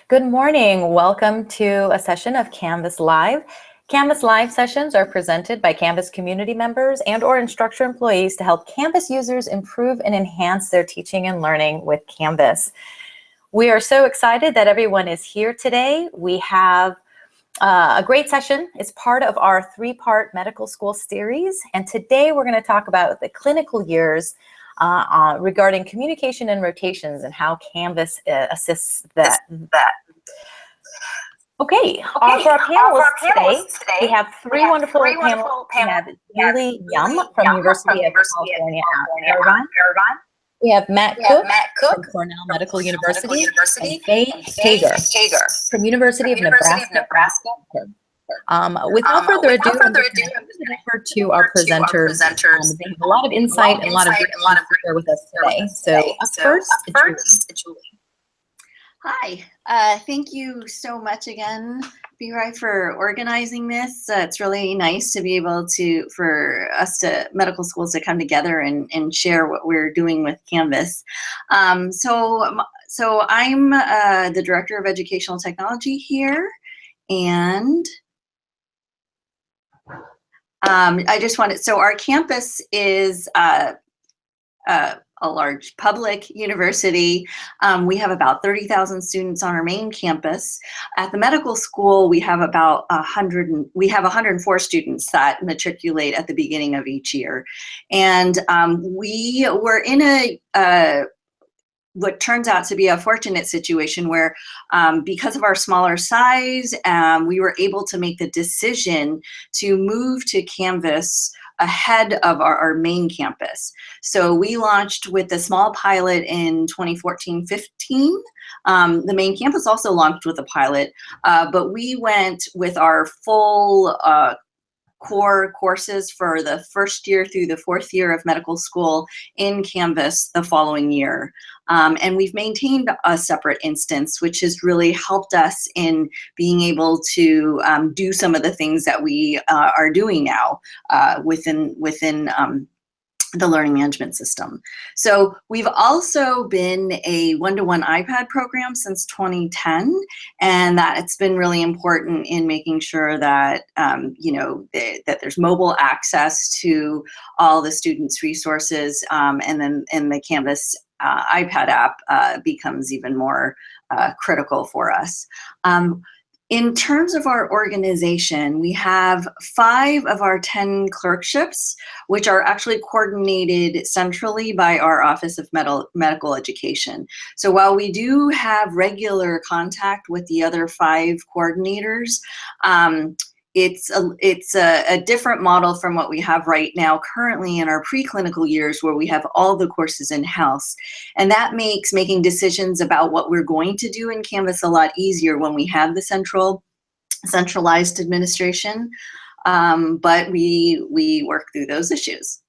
Good morning. Welcome to a session of Canvas Live. Canvas Live sessions are presented by Canvas community members and/or instructor employees to help Canvas users improve and enhance their teaching and learning with Canvas. We are so excited that everyone is here today. We have a great session. It's part of our three-part medical school series, and today we're going to talk about the clinical years regarding communication and rotations and how Canvas assists that. Okay, for our panelists today, we have three wonderful panelists. We have Julie Yum from University of California at Irvine. We have Matt Cook from Cornell Medical University, and Faye Hager from University of Nebraska. Without further ado, I'm going to over to our presenters. They have a lot of insight and a lot of great things to share with us today. So up first, Julie. Hi, thank you so much again, B-Rai, for organizing this. It's really nice to be able to, for us medical schools to come together and share what we're doing with Canvas. So I'm the Director of Educational Technology here, and I just wanted, so our campus is a large public university. We have about 30,000 students on our main campus. At the medical school, we have about 104 students that matriculate at the beginning of each year. And we were in what turns out to be a fortunate situation where because of our smaller size, we were able to make the decision to move to Canvas ahead of our main campus. So we launched with a small pilot in 2014-15. The main campus also launched with a pilot, but we went with our full core courses for the first year through the fourth year of medical school in Canvas the following year. And we've maintained a separate instance, which has really helped us in being able to do some of the things that we are doing now within the learning management system. So we've also been a one-to-one iPad program since 2010, and that it's been really important in making sure that that there's mobile access to all the students' resources, and the Canvas iPad app becomes even more critical for us. In terms of our organization, we have 5 of our 10 clerkships, which are actually coordinated centrally by our Office of Medical Education. So while we do have regular contact with the other 5 coordinators, it's a different model from what we have right now currently in our preclinical years, where we have all the courses in-house. And that makes making decisions about what we're going to do in Canvas a lot easier when we have the centralized administration. But we work through those issues.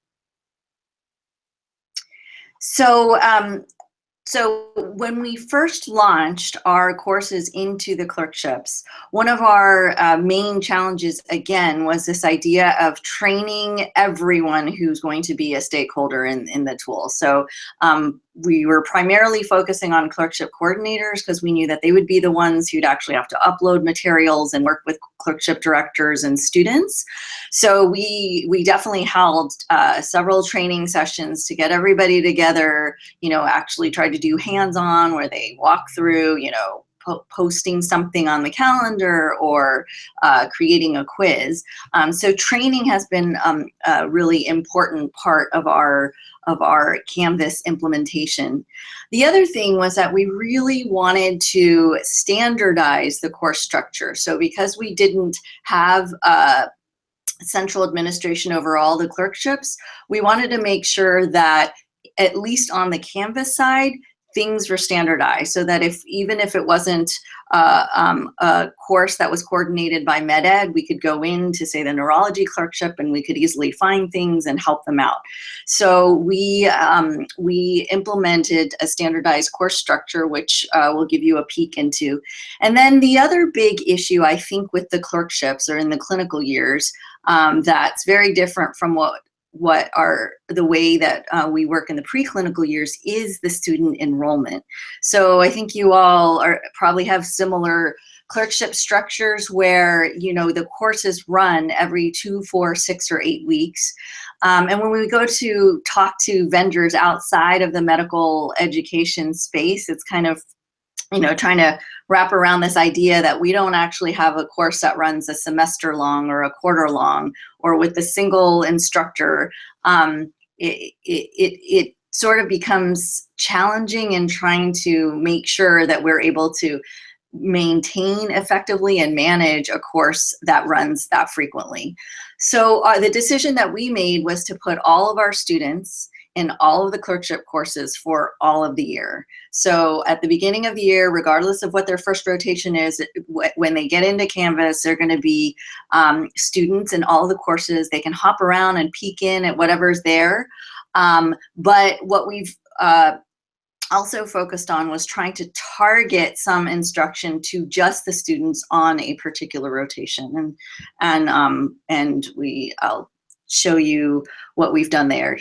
So when we first launched our courses into the clerkships, one of our main challenges, again, was this idea of training everyone who's going to be a stakeholder in the tool. So we were primarily focusing on clerkship coordinators because we knew that they would be the ones who'd actually have to upload materials and work with clerkship directors and students. So we definitely held several training sessions to get everybody together, actually tried to do hands-on where they walk through, posting something on the calendar or creating a quiz. So training has been a really important part of our Canvas implementation. The other thing was that we really wanted to standardize the course structure. So because we didn't have central administration over all the clerkships, we wanted to make sure that at least on the Canvas side, things were standardized, so that even if it wasn't a course that was coordinated by MedEd, we could go into, say, the neurology clerkship, and we could easily find things and help them out. So we implemented a standardized course structure, which we'll give you a peek into. And then the other big issue, I think, with the clerkships or in the clinical years, that's very different from what the way that we work in the preclinical years is the student enrollment. So I think you all probably have similar clerkship structures where, you know, the courses run every 2, 4, 6, or 8 weeks. And when we go to talk to vendors outside of the medical education space, it's kind of, you know, trying to wrap around this idea that we don't actually have a course that runs a semester long or a quarter long or with a single instructor. It sort of becomes challenging in trying to make sure that we're able to maintain effectively and manage a course that runs that frequently. So the decision that we made was to put all of our students in all of the clerkship courses for all of the year. So at the beginning of the year, regardless of what their first rotation is, when they get into Canvas, they're going to be students in all of the courses. They can hop around and peek in at whatever's there. But what we've also focused on was trying to target some instruction to just the students on a particular rotation, and I'll show you what we've done there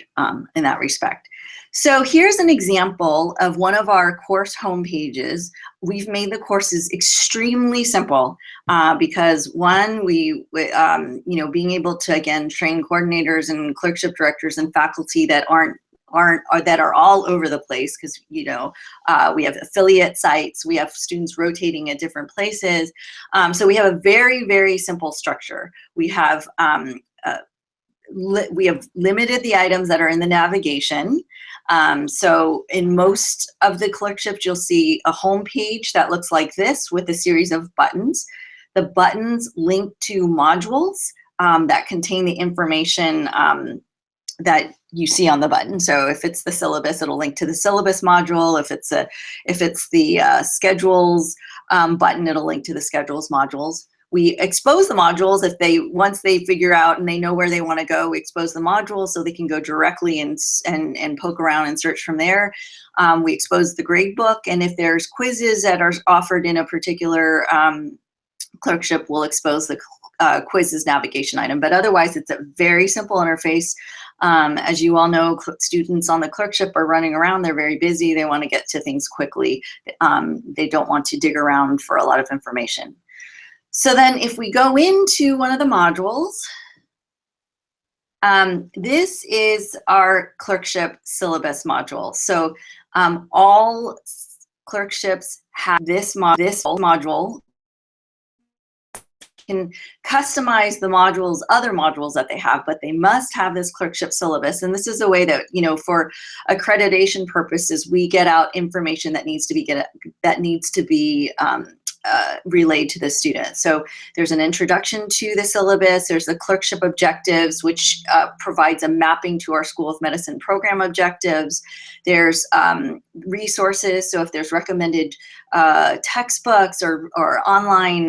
in that respect. So here's an example of one of our course homepages. We've made the courses extremely simple because one, you know, being able to again train coordinators and clerkship directors and faculty that that are all over the place, because, you know, we have affiliate sites, we have students rotating at different places. So we have a very, very simple structure. We have limited the items that are in the navigation. So in most of the clerkships, you'll see a home page that looks like this with a series of buttons. The buttons link to modules that contain the information that you see on the button. So if it's the syllabus, it'll link to the syllabus module. If it's the schedules button, it'll link to the schedules modules. We expose the modules once they figure out and they know where they want to go. We expose the modules so they can go directly and poke around and search from there. We expose the grade book, and if there's quizzes that are offered in a particular clerkship, we'll expose the quizzes navigation item. But otherwise, it's a very simple interface. As you all know, students on the clerkship are running around. They're very busy. They want to get to things quickly. They don't want to dig around for a lot of information. So then if we go into one of the modules, this is our clerkship syllabus module. So all clerkships have this module. Can customize the modules, other modules that they have, but they must have this clerkship syllabus. And this is a way that, you know, for accreditation purposes, we get out information that needs to be relayed to the student. So there's an introduction to the syllabus. There's the clerkship objectives, which provides a mapping to our School of Medicine program objectives. There's resources. So if there's recommended textbooks or online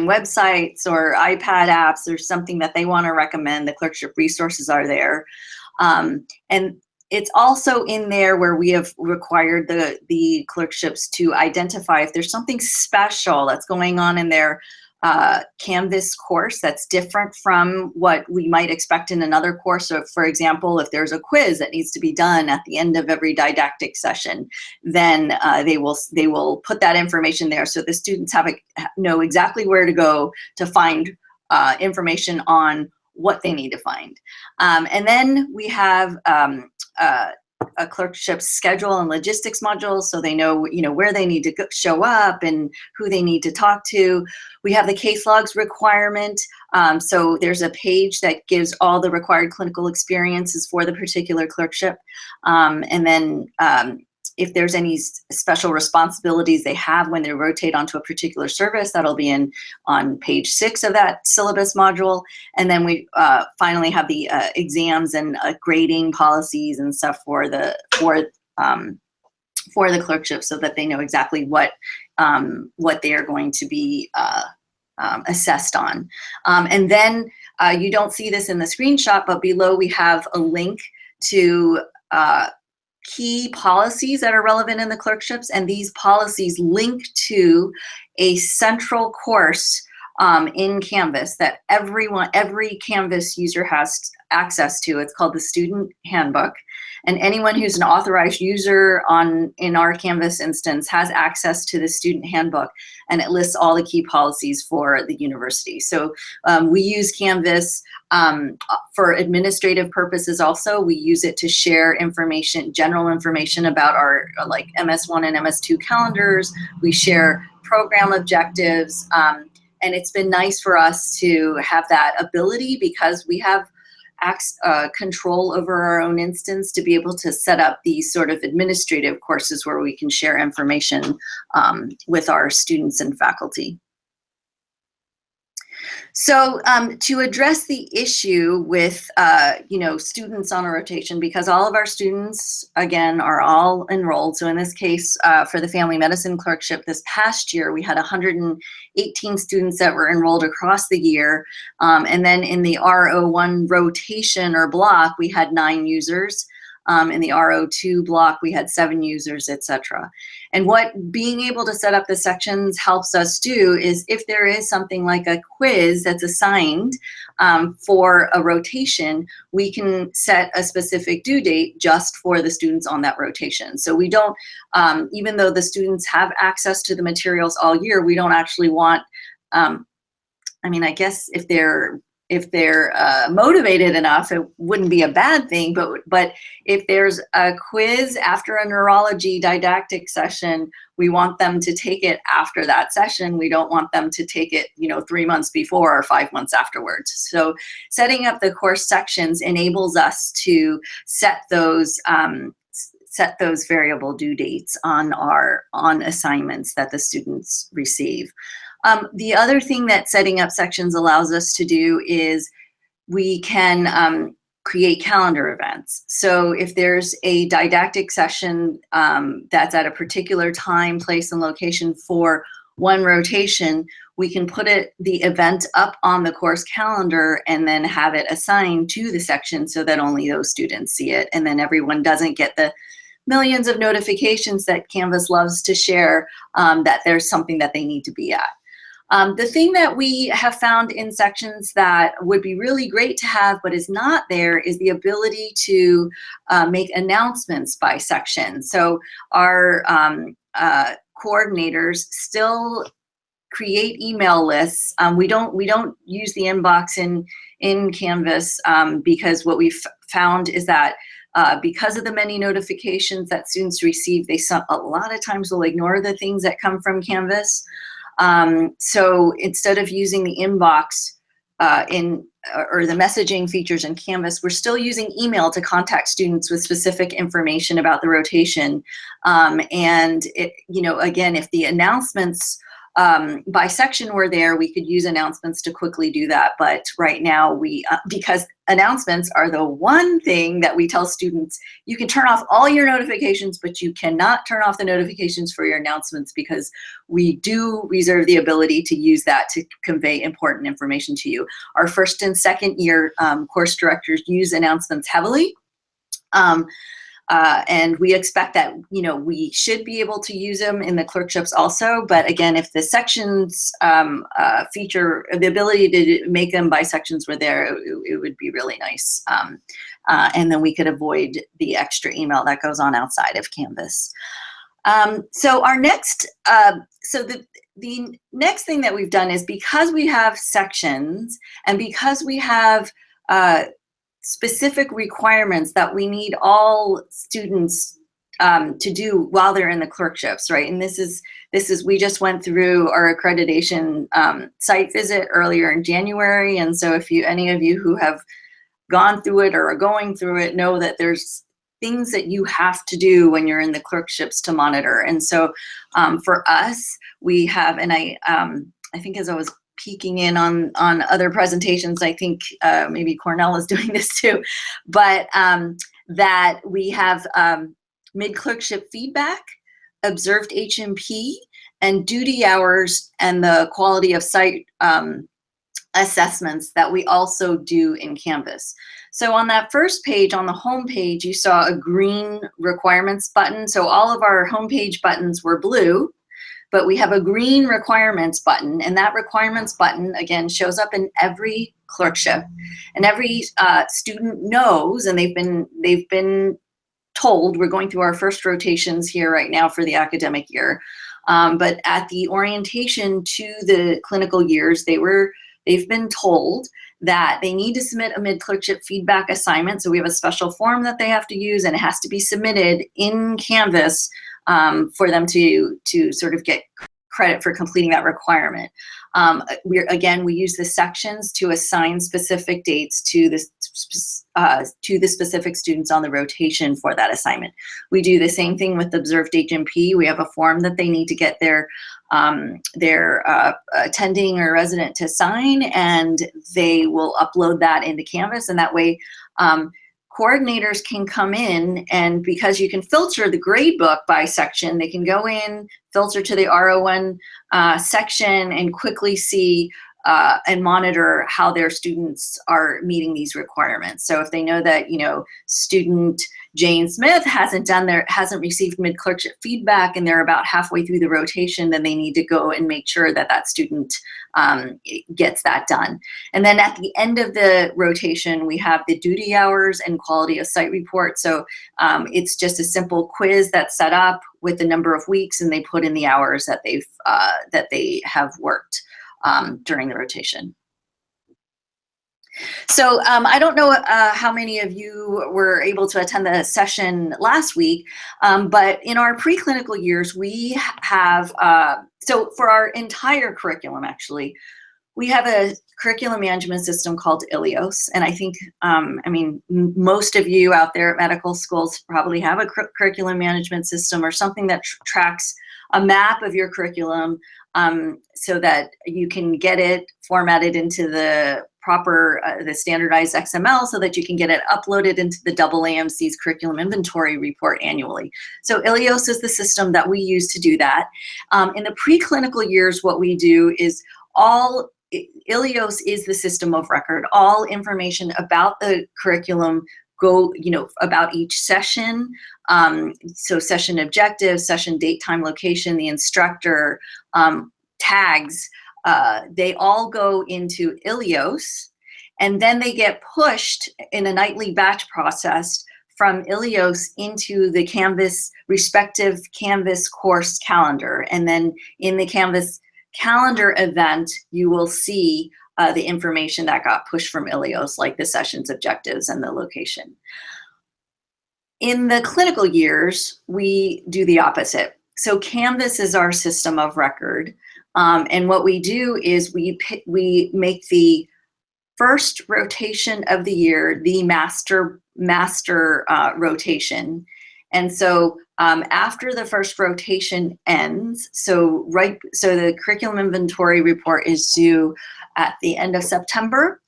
websites or iPad apps, there's something that they want to recommend, the clerkship resources are there. And it's also in there where we have required the clerkships to identify if there's something special that's going on in their Canvas course that's different from what we might expect in another course. So for example, if there's a quiz that needs to be done at the end of every didactic session, then they will put that information there so the students know exactly where to go to find information on what they need to find. And then we have a clerkship schedule and logistics module, so they know, you know, where they need to show up and who they need to talk to. We have the case logs requirement. So there's a page that gives all the required clinical experiences for the particular clerkship. And then if there's any special responsibilities they have when they rotate onto a particular service, that'll be on page 6 of that syllabus module. And then we finally have the exams and grading policies and stuff for the clerkship, so that they know exactly what they are going to be assessed on. And then you don't see this in the screenshot, but below we have a link to key policies that are relevant in the clerkships, and these policies link to a central course in Canvas that every Canvas user has access to. It's called the Student Handbook. And anyone who's an authorized user in our Canvas instance has access to the Student Handbook, and it lists all the key policies for the university. So we use Canvas for administrative purposes also. We use it to share information, general information about our like MS1 and MS2 calendars. We share program objectives. And it's been nice for us to have that ability because we have control over our own instance to be able to set up these sort of administrative courses where we can share information with our students and faculty. So to address the issue with students on a rotation, because all of our students, again, are all enrolled. So in this case, for the family medicine clerkship this past year, we had 118 students that were enrolled across the year. And then in the RO1 rotation or block, we had 9 users. In the RO2 block, we had 7 users, etc. And what being able to set up the sections helps us do is if there is something like a quiz that's assigned for a rotation, we can set a specific due date just for the students on that rotation. So we don't, even though the students have access to the materials all year, we don't actually want, I guess if they're motivated enough, it wouldn't be a bad thing, but if there's a quiz after a neurology didactic session, we want them to take it after that session. We don't want them to take it, 3 months before or 5 months afterwards. So setting up the course sections enables us to set those variable due dates on assignments that the students receive. The other thing that setting up sections allows us to do is we can create calendar events. So if there's a didactic session that's at a particular time, place, and location for one rotation, we can put the event up on the course calendar and then have it assigned to the section so that only those students see it, and then everyone doesn't get the millions of notifications that Canvas loves to share that there's something that they need to be at. The thing that we have found in sections that would be really great to have but is not there is the ability to make announcements by section. So our coordinators still create email lists. We don't use the inbox in Canvas because what we've found is that because of the many notifications that students receive, a lot of times will ignore the things that come from Canvas. So instead of using the inbox or the messaging features in Canvas, we're still using email to contact students with specific information about the rotation. And again, if the announcements by section were there, we could use announcements to quickly do that. But right now because announcements are the one thing that we tell students, you can turn off all your notifications, but you cannot turn off the notifications for your announcements because we do reserve the ability to use that to convey important information to you. Our first and second year course directors use announcements heavily. And we expect that, we should be able to use them in the clerkships also. But again, if the sections feature, the ability to make them by sections were there, it would be really nice. And then we could avoid the extra email that goes on outside of Canvas. So our next, the next thing that we've done is because we have sections and because we have specific requirements that we need all students to do while they're in the clerkships, right? And this is we just went through our accreditation site visit earlier in January, and so if any of you who have gone through it or are going through it know that there's things that you have to do when you're in the clerkships to monitor. And so for us, we have, and I think as I was peeking in on other presentations, I think maybe Cornell is doing this too, but that we have Mid-Clerkship Feedback, observed HMP, and duty hours and the quality of site assessments that we also do in Canvas. So on that first page, on the home page, you saw a green requirements button. So all of our homepage buttons were blue, but we have a green requirements button, and that requirements button, again, shows up in every clerkship. And every student knows, and they've been told, we're going through our first rotations here right now for the academic year. But at the orientation to the clinical years, they've been told that they need to submit a mid-clerkship feedback assignment. So we have a special form that they have to use, and it has to be submitted in Canvas for them to sort of get credit for completing that requirement. We use the sections to assign specific dates to the specific students on the rotation for that assignment. We do the same thing with observed HMP. We have a form that they need to get their attending or resident to sign, and they will upload that into Canvas, and that way coordinators can come in, and because you can filter the gradebook by section, they can go in, filter to the RO1 section, and quickly see and monitor how their students are meeting these requirements. So if they know that, student Jane Smith hasn't received mid-clerkship feedback and they're about halfway through the rotation, then they need to go and make sure that that student gets that done. And then at the end of the rotation, we have the duty hours and quality of site report. So it's just a simple quiz that's set up with the number of weeks, and they put in the hours that they have worked during the rotation. So I don't know how many of you were able to attend the session last week, but in our preclinical years, we have, so for our entire curriculum, actually, we have a curriculum management system called ILIOS, and I think, most of you out there at medical schools probably have a curriculum management system or something that tracks a map of your curriculum so that you can get it formatted into the proper, the standardized XML so that you can get it uploaded into the AAMC's curriculum inventory report annually. So ILIOS is the system that we use to do that. In the preclinical years, what we do is ILIOS is the system of record. All information about the curriculum about each session. So session objectives, session date, time, location, the instructor, tags, they all go into ILIOS, and then they get pushed in a nightly batch process from ILIOS into the respective Canvas course calendar. And then in the Canvas calendar event, you will see the information that got pushed from ILIOS, like the session's objectives and the location. In the clinical years, we do the opposite. So Canvas is our system of record. And what we do is we make the first rotation of the year the master rotation. And so after the first rotation ends, so the curriculum inventory report is due at the end of September.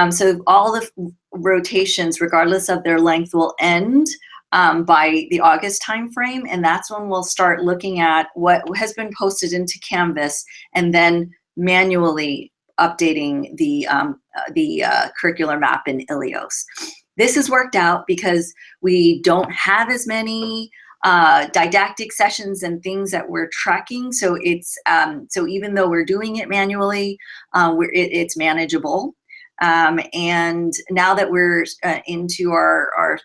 So all the rotations, regardless of their length, will end by the August timeframe, and that's when we'll start looking at what has been posted into Canvas and then manually updating the curricular map in ILIOS. This has worked out because we don't have as many didactic sessions and things that we're tracking, so it's so even though we're doing it manually, it's manageable. And now that we're into our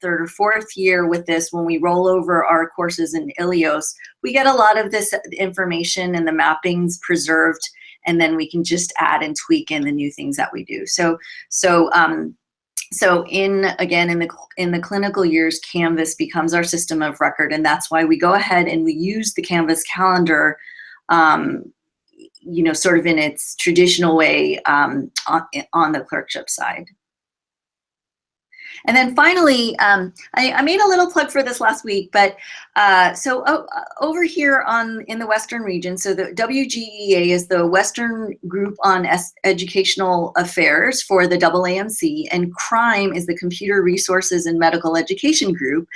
third or fourth year with this, when we roll over our courses in ILIOS, we get a lot of this information and the mappings preserved, and then we can just add and tweak in the new things that we do. So in the clinical years, Canvas becomes our system of record, and that's why we go ahead and we use the Canvas calendar sort of in its traditional way on the clerkship side. And then finally, I made a little plug for this last week, but over here in the Western region, so the WGEA is the Western Group on Educational Affairs for the AAMC, and CRIME is the Computer Resources and Medical Education Group.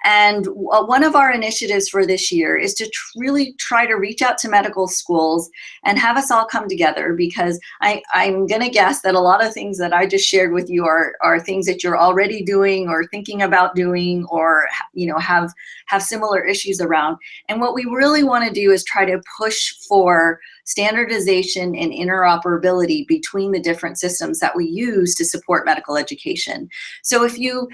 And one of our initiatives for this year is to really try to reach out to medical schools and have us all come together, because I'm going to guess that a lot of things that I just shared with you are things that you're already already doing or thinking about doing, or have similar issues around. And what we really want to do is try to push for standardization and interoperability between the different systems that we use to support medical education. So if you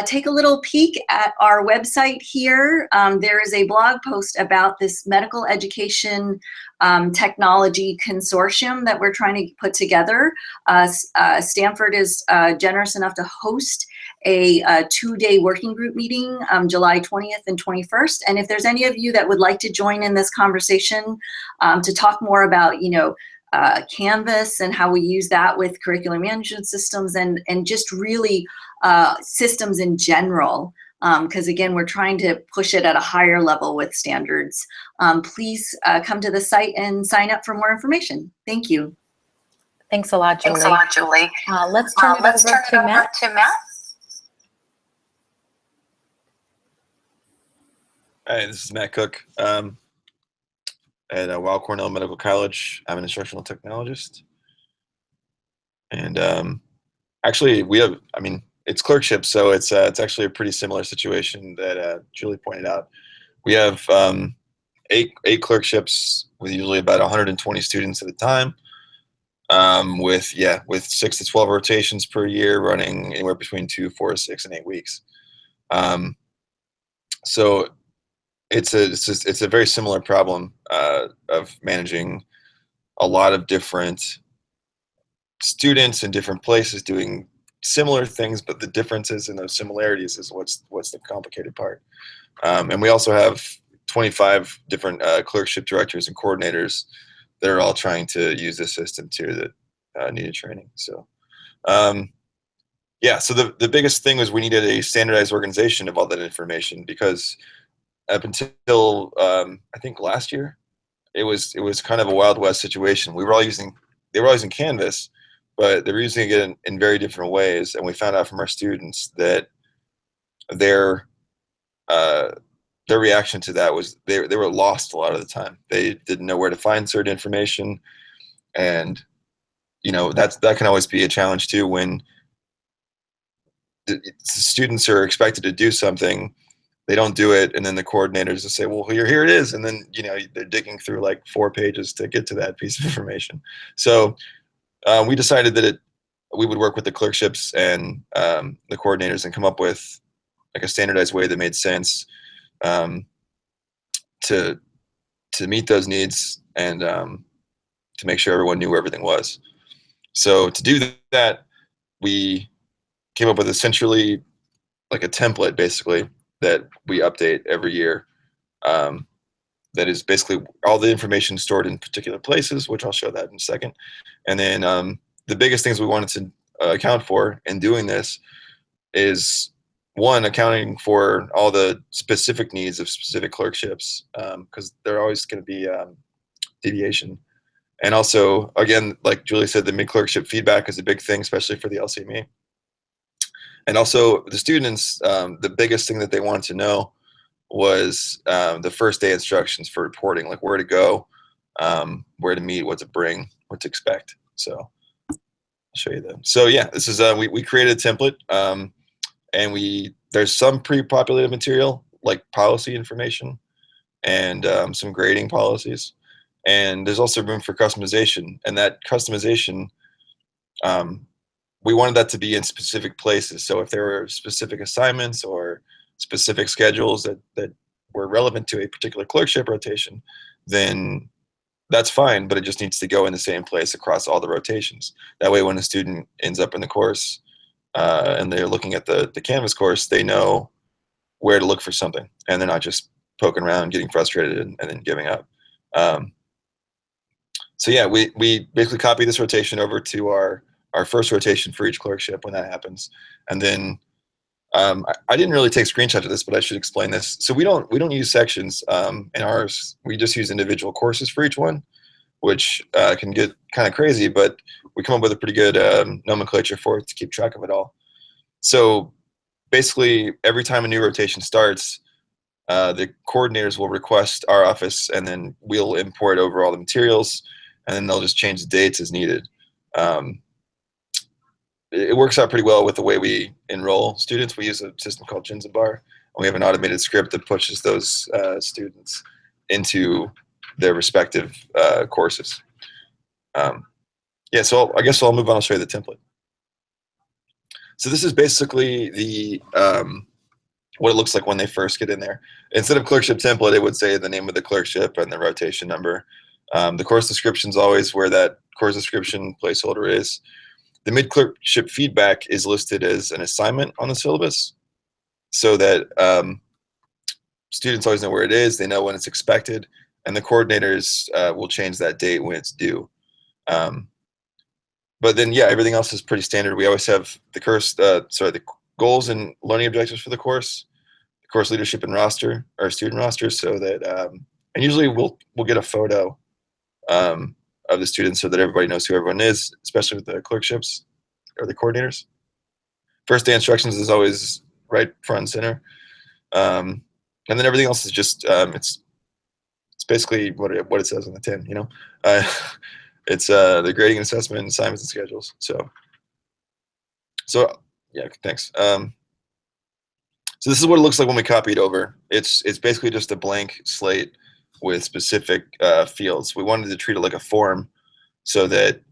take a little peek at our website here, there is a blog post about this medical education technology consortium that we're trying to put together. Stanford is generous enough to host a 2-day working group meeting July 20th and 21st. And if there's any of you that would like to join in this conversation to talk more about, Canvas and how we use that with curriculum management systems and just really systems in general, because again, we're trying to push it at a higher level with standards. Please come to the site and sign up for more information. Thank you. Thanks a lot, Julie. Let's turn it over to Matt. Hi, this is Matt Cook at Weill Cornell Medical College. I'm an instructional technologist. And actually, it's Clerkships, so it's actually a pretty similar situation that Julie pointed out. We have eight clerkships with usually about 120 students at a time, with 6 to 12 rotations per year, running anywhere between 2, 4, 6, and 8 weeks. So it's a very similar problem of managing a lot of different students in different places doing similar things, but the differences in those similarities is what's the complicated part. And we also have 25 different clerkship directors and coordinators that are all trying to use this system too that needed training. So so the biggest thing was we needed a standardized organization of all that information, because up until I think last year, it was kind of a Wild West situation. They were all using Canvas, but they were using it in very different ways. And we found out from our students that their reaction to that was they were lost a lot of the time. They didn't know where to find certain information, and that can always be a challenge too when the students are expected to do something. They don't do it, and then the coordinators will say, well, here it is, and then they're digging through like 4 pages to get to that piece of information. So we decided that we would work with the clerkships and the coordinators and come up with like a standardized way that made sense to meet those needs and to make sure everyone knew where everything was. So to do that, we came up with essentially like a template, basically, that we update every year. That is basically all the information stored in particular places, which I'll show that in a second. And then the biggest things we wanted to account for in doing this is, one, accounting for all the specific needs of specific clerkships, because there are always going to be deviation. And also, again, like Julie said, the mid-clerkship feedback is a big thing, especially for the LCME. And also the students, the biggest thing that they wanted to know was the first day instructions for reporting, like where to go, where to meet, what to bring, what to expect. So I'll show you them. So yeah, this is we created a template, and there's some pre-populated material like policy information and some grading policies, and there's also room for customization. And that customization, we wanted that to be in specific places. So if there were specific assignments or specific schedules that were relevant to a particular clerkship rotation, then that's fine, but it just needs to go in the same place across all the rotations. That way, when a student ends up in the course and they're looking at the Canvas course, they know where to look for something, and they're not just poking around, getting frustrated, and then giving up. So yeah, we basically copy this rotation over to our first rotation for each clerkship when that happens. And then I didn't really take screenshots of this, but I should explain this. So we don't use sections in ours. We just use individual courses for each one, which can get kind of crazy, but we come up with a pretty good nomenclature for it to keep track of it all. So basically, every time a new rotation starts, the coordinators will request our office, and then we'll import over all the materials, and then they'll just change the dates as needed. it works out pretty well with the way we enroll students. We use a system called Bar, and we have an automated script that pushes those students into their respective courses. Yeah, so I guess I'll move on. I'll show you the template. So this is basically the what it looks like when they first get in there. Instead of clerkship template, it would say the name of the clerkship and the rotation number. The course description is always where that course description placeholder is. The mid-clerkship feedback is listed as an assignment on the syllabus, so that students always know where it is, they know when it's expected, and the coordinators will change that date when it's due. But then, yeah, everything else is pretty standard. We always have the goals and learning objectives for the course leadership and roster, or student roster, so that, and usually we'll get a photo of the students so that everybody knows who everyone is, especially with the clerkships or the coordinators. First day instructions is always right front and center. And then everything else is just, it's basically what it says on the tin, you know? It's the grading and assessment, assignments and schedules. So yeah, thanks. So this is what it looks like when we copy it over. It's basically just a blank slate with specific fields. We wanted to treat it like a form so that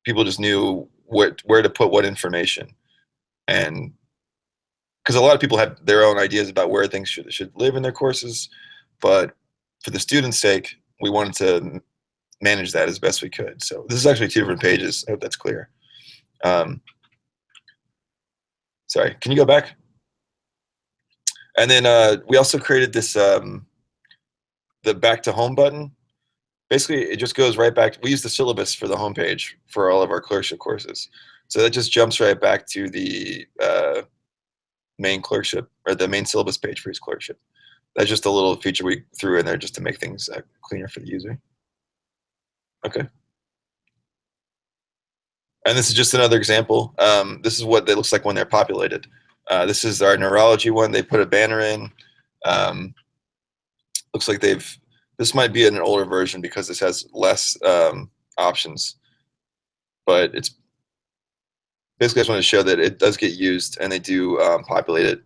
people just knew where to put what information. And because a lot of people have their own ideas about where things should live in their courses, but for the students' sake, we wanted to manage that as best we could. So this is actually 2 different pages. I hope that's clear. Sorry, can you go back? And then we also created this, the back to home button. Basically, it just goes right back. We use the syllabus for the homepage for all of our clerkship courses. So that just jumps right back to the main clerkship, or the main syllabus page for each clerkship. That's just a little feature we threw in there just to make things cleaner for the user. Okay. And this is just another example. This is what it looks like when they're populated. This is our neurology one. They put a banner in. Looks like this might be an older version because this has less options. But it's basically, I just want to show that it does get used and they do populate it.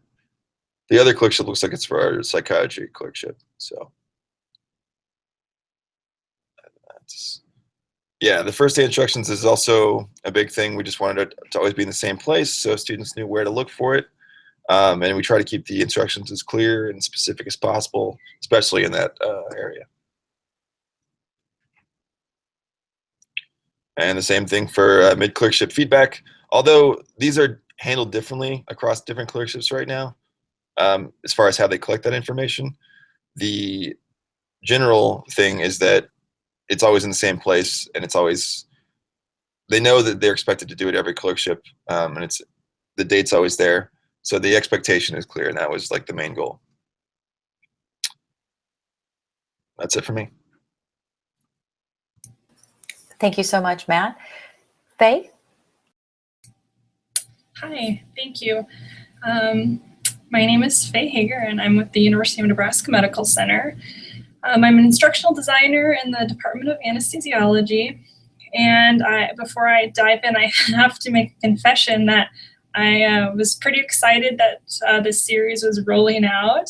The other clerkship looks like it's for our psychiatry clerkship. So yeah, the first day instructions is also a big thing. We just wanted it to always be in the same place so students knew where to look for it. And we try to keep the instructions as clear and specific as possible, especially in that area. And the same thing for mid-clerkship feedback. Although these are handled differently across different clerkships right now, as far as how they collect that information, the general thing is that it's always in the same place, and it's always, they know that they're expected to do it every clerkship, and the date's always there. So the expectation is clear, and that was like the main goal. That's it for me. Thank you so much, Matt. Faye? Hi, thank you. My name is Faye Hager, and I'm with the University of Nebraska Medical Center. I'm an instructional designer in the Department of Anesthesiology. And before I dive in, I have to make a confession that I was pretty excited that this series was rolling out,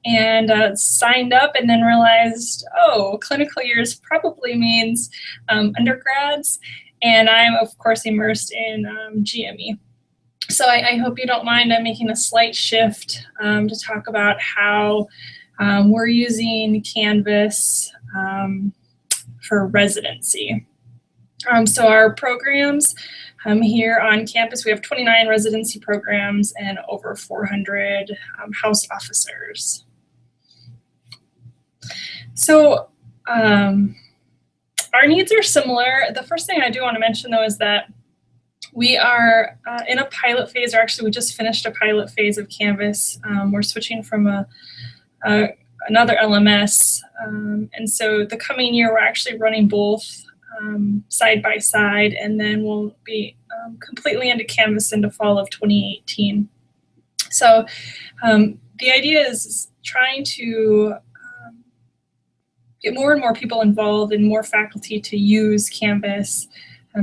and signed up and then realized, oh, clinical years probably means undergrads. And I'm, of course, immersed in GME. So I hope you don't mind making a slight shift to talk about how we're using Canvas for residency. So our programs here on campus, we have 29 residency programs and over 400 house officers. So our needs are similar. The first thing I do want to mention, though, is that we are in a pilot phase, or actually we just finished a pilot phase of Canvas. We're switching from another LMS. And so the coming year, we're actually running both side by side, and then we'll be completely into Canvas into fall of 2018. So the idea is trying to get more and more people involved and more faculty to use Canvas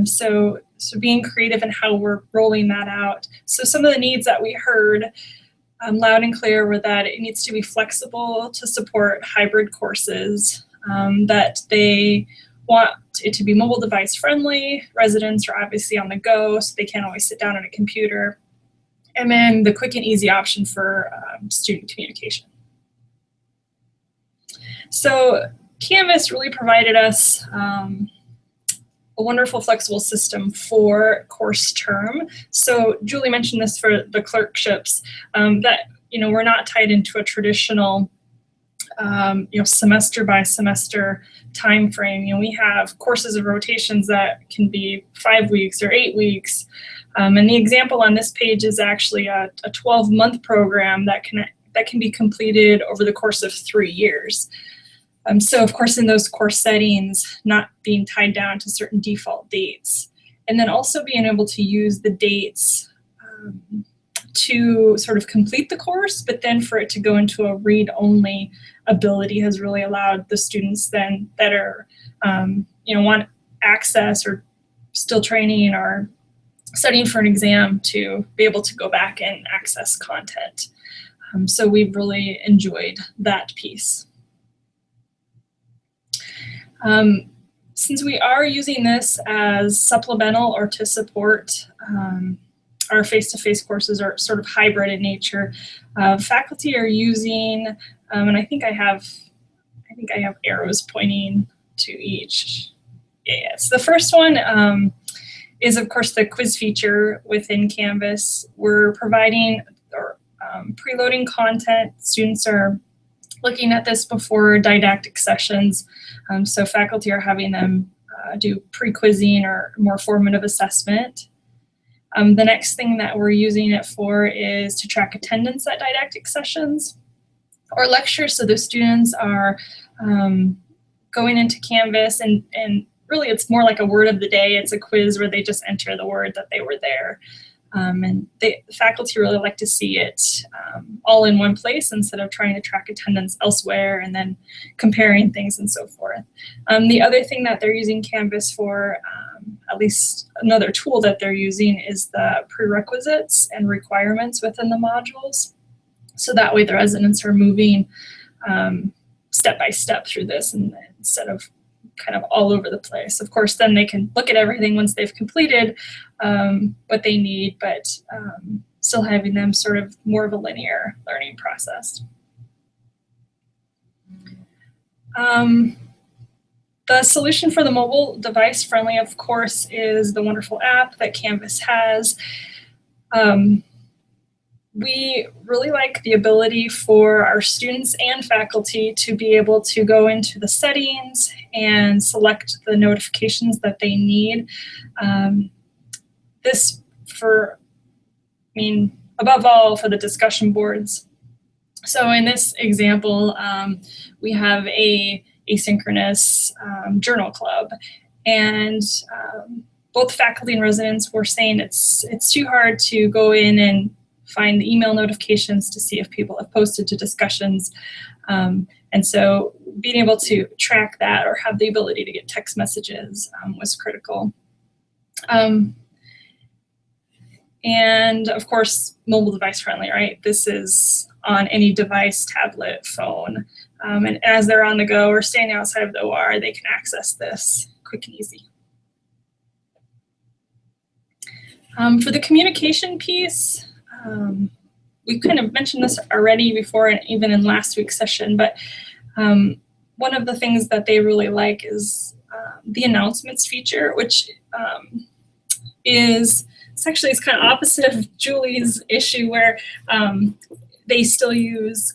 So being creative in how we're rolling that out. So some of the needs that we heard loud and clear were that it needs to be flexible to support hybrid courses, that they want it to be mobile device friendly. Residents are obviously on the go, so they can't always sit down at a computer. And then the quick and easy option for student communication. So Canvas really provided us a wonderful flexible system for course term. So Julie mentioned this for the clerkships, that we're not tied into a traditional semester by semester time frame. We have courses of rotations that can be 5 weeks or 8 weeks. And the example on this page is actually a 12-month program that can be completed over the course of 3 years. So of course, in those course settings, not being tied down to certain default dates, and then also being able to use the dates to sort of complete the course, but then for it to go into a read-only ability has really allowed the students then that are, want access or still training or studying for an exam to be able to go back and access content. So we've really enjoyed that piece. Since we are using this as supplemental or to support our face-to-face courses are sort of hybrid in nature, faculty are using, and I think I have arrows pointing to each. Yes, the first one is of course the quiz feature within Canvas. We're providing or preloading content. Students are looking at this before didactic sessions. So faculty are having them do pre-quizzing or more formative assessment. The next thing that we're using it for is to track attendance at didactic sessions or lectures. So the students are going into Canvas and really it's more like a word of the day. It's a quiz where they just enter the word that they were there. And the faculty really like to see it all in one place instead of trying to track attendance elsewhere and then comparing things and so forth. The other thing that they're using Canvas for, at least another tool that they're using, is the prerequisites and requirements within the modules. So that way the residents are moving step by step through this instead of kind of all over the place. Of course, then they can look at everything once they've completed what they need, but still having them sort of more of a linear learning process. The solution for the mobile device friendly, of course, is the wonderful app that Canvas has. We really like the ability for our students and faculty to be able to go into the settings and select the notifications that they need. This above all, for the discussion boards. So in this example, we have a asynchronous journal club, and both faculty and residents were saying it's too hard to go in and find the email notifications to see if people have posted to discussions. And so being able to track that or have the ability to get text messages was critical. And of course, mobile device friendly, right? This is on any device, tablet, phone. And as they're on the go or standing outside of the OR, they can access this quick and easy. For the communication piece, we kind of mentioned this already before and even in last week's session, but one of the things that they really like is the announcements feature, which it's kind of opposite of Julie's issue where they still use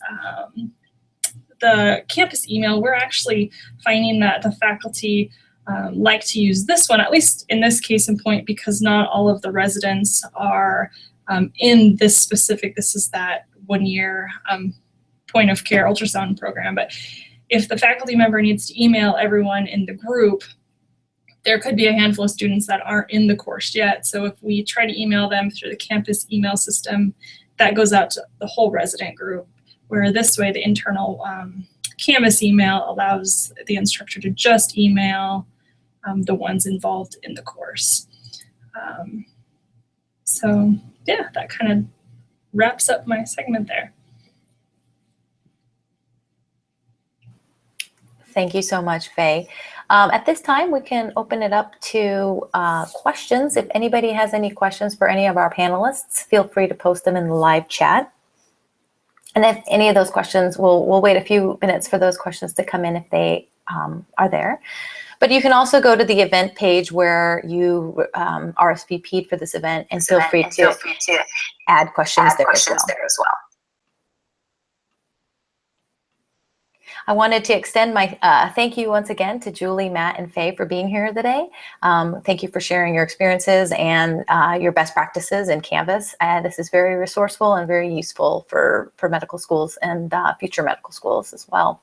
the campus email. We're actually finding that the faculty like to use this one, at least in this case in point, because not all of the residents are in this specific, this is that 1 year point of care ultrasound program. But if the faculty member needs to email everyone in the group, there could be a handful of students that aren't in the course yet. So if we try to email them through the campus email system, that goes out to the whole resident group, where this way the internal Canvas email allows the instructor to just email the ones involved in the course. So yeah, that kind of wraps up my segment there. Thank you so much, Faye. At this time, we can open it up to questions. If anybody has any questions for any of our panelists, feel free to post them in the live chat. And if any of those questions, we'll wait a few minutes for those questions to come in if they are there. But you can also go to the event page where you RSVP'd for this event and feel free to add questions there as well. I wanted to extend my thank you once again to Julie, Matt, and Faye for being here today. Thank you for sharing your experiences and your best practices in Canvas. This is very resourceful and very useful for medical schools and future medical schools as well.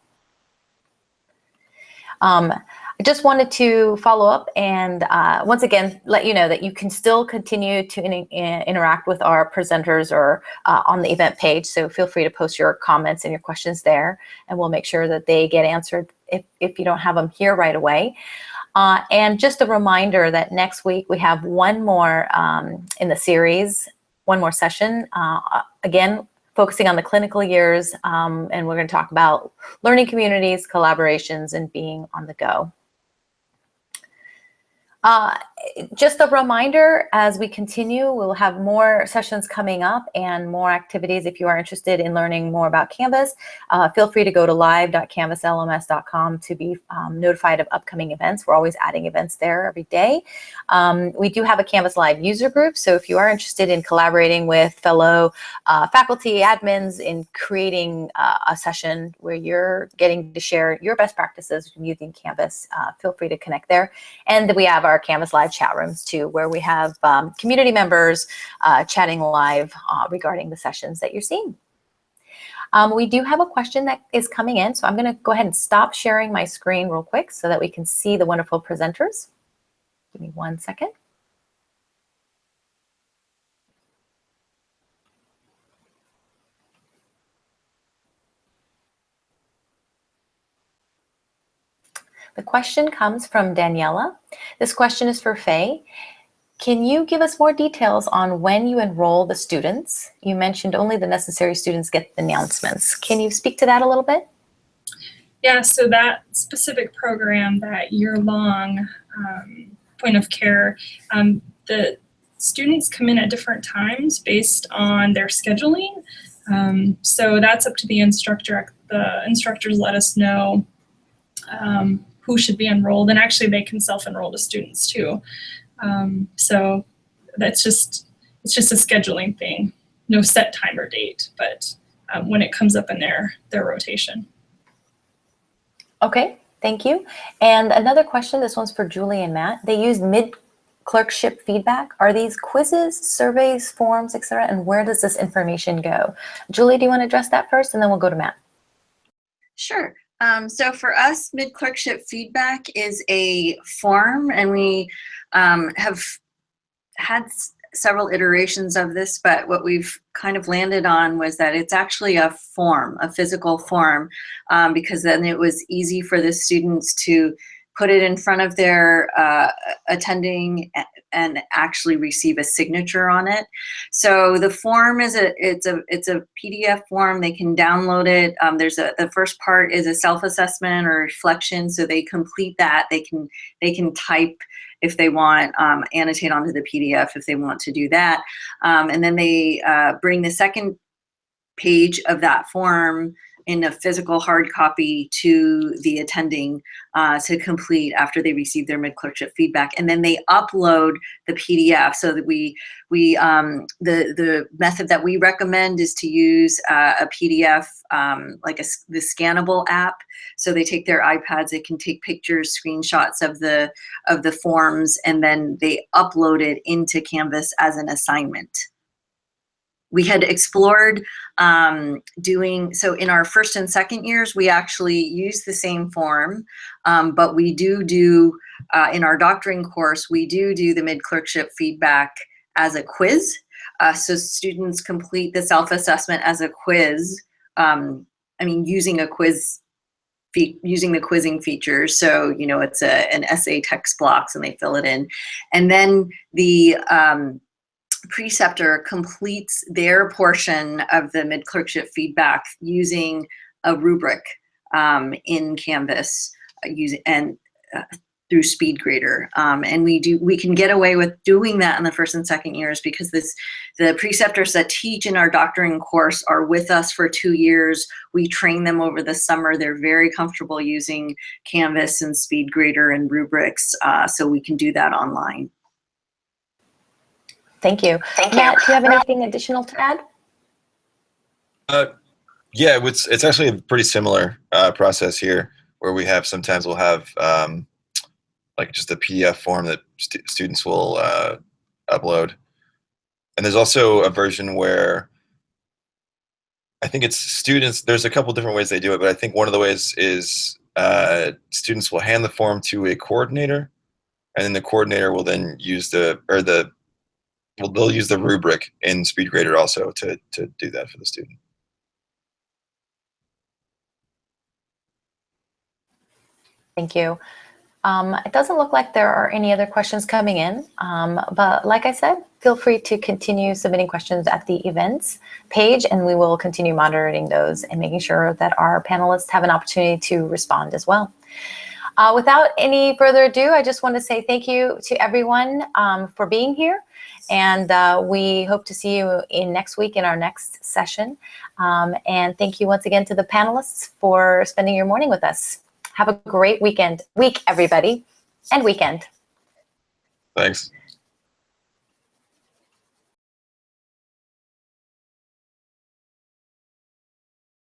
I just wanted to follow up and once again let you know that you can still continue to interact with our presenters or on the event page. So feel free to post your comments and your questions there, and we'll make sure that they get answered if you don't have them here right away. And just a reminder that next week we have one more in the series, one more session. Again, focusing on the clinical years, and we're going to talk about learning communities, collaborations, and being on the go. Just a reminder, as we continue, we'll have more sessions coming up and more activities. If you are interested in learning more about Canvas, feel free to go to live.canvaslms.com to be notified of upcoming events. We're always adding events there every day. We do have a Canvas Live user group, so if you are interested in collaborating with fellow faculty, admins in creating a session where you're getting to share your best practices using Canvas, feel free to connect there. And we have our Canvas Live chat rooms too, where we have community members chatting live regarding the sessions that you're seeing. We do have a question that is coming in, so I'm going to go ahead and stop sharing my screen real quick so that we can see the wonderful presenters. Give me 1 second. The question comes from Daniela. This question is for Faye. Can you give us more details on when you enroll the students? You mentioned only the necessary students get the announcements. Can you speak to that a little bit? Yeah, so that specific program, that year-long point of care, the students come in at different times based on their scheduling. So that's up to the instructor. The instructors let us know who should be enrolled, and actually they can self-enroll the students too. So it's just a scheduling thing, no set time or date, but when it comes up in their rotation. Okay, thank you. And another question, this one's for Julie and Matt. They use Mid-Clerkship Feedback. Are these quizzes, surveys, forms, etc.? And where does this information go? Julie, do you want to address that first, and then we'll go to Matt? Sure. So for us, Mid-Clerkship Feedback is a form, and we have had several iterations of this, but what we've kind of landed on was that it's actually a form, a physical form, because then it was easy for the students to put it in front of their attending and actually receive a signature on it. So the form is it's a PDF form. They can download it. The first part is a self-assessment or reflection. So they complete that. They can type if they want, annotate onto the PDF if they want to do that. And then they bring the second page of that form in a physical hard copy to the attending to complete after they receive their mid-clerkship feedback, and then they upload the PDF. So that the method that we recommend is to use a PDF like the scannable app. So they take their iPads, they can take pictures, screenshots of the forms, and then they upload it into Canvas as an assignment. We had explored so in our first and second years, we actually use the same form, but we do in our doctoring course, we do the mid-clerkship feedback as a quiz. So students complete the self-assessment as a quiz. Using a quiz using the quizzing features. So, you know, it's an essay text blocks and they fill it in. And then the preceptor completes their portion of the mid-clerkship feedback using a rubric in Canvas through SpeedGrader. And we can get away with doing that in the first and second years because the preceptors that teach in our doctoring course are with us for 2 years. We train them over the summer. They're very comfortable using Canvas and SpeedGrader and rubrics, so we can do that online. Thank you. Matt, do you have anything additional to add? Yeah, it's actually a pretty similar process here, where we have sometimes we'll have like just a PDF form that students will upload, and there's also a version where I think it's students. There's a couple different ways they do it, but I think one of the ways is students will hand the form to a coordinator, and then the coordinator will then use they'll use the rubric in SpeedGrader also to do that for the student. Thank you. It doesn't look like there are any other questions coming in, but like I said, feel free to continue submitting questions at the events page, and we will continue monitoring those and making sure that our panelists have an opportunity to respond as well. Without any further ado, I just want to say thank you to everyone for being here, and we hope to see you next week in our next session. And thank you once again to the panelists for spending your morning with us. Have a great week, everybody, and weekend. Thanks.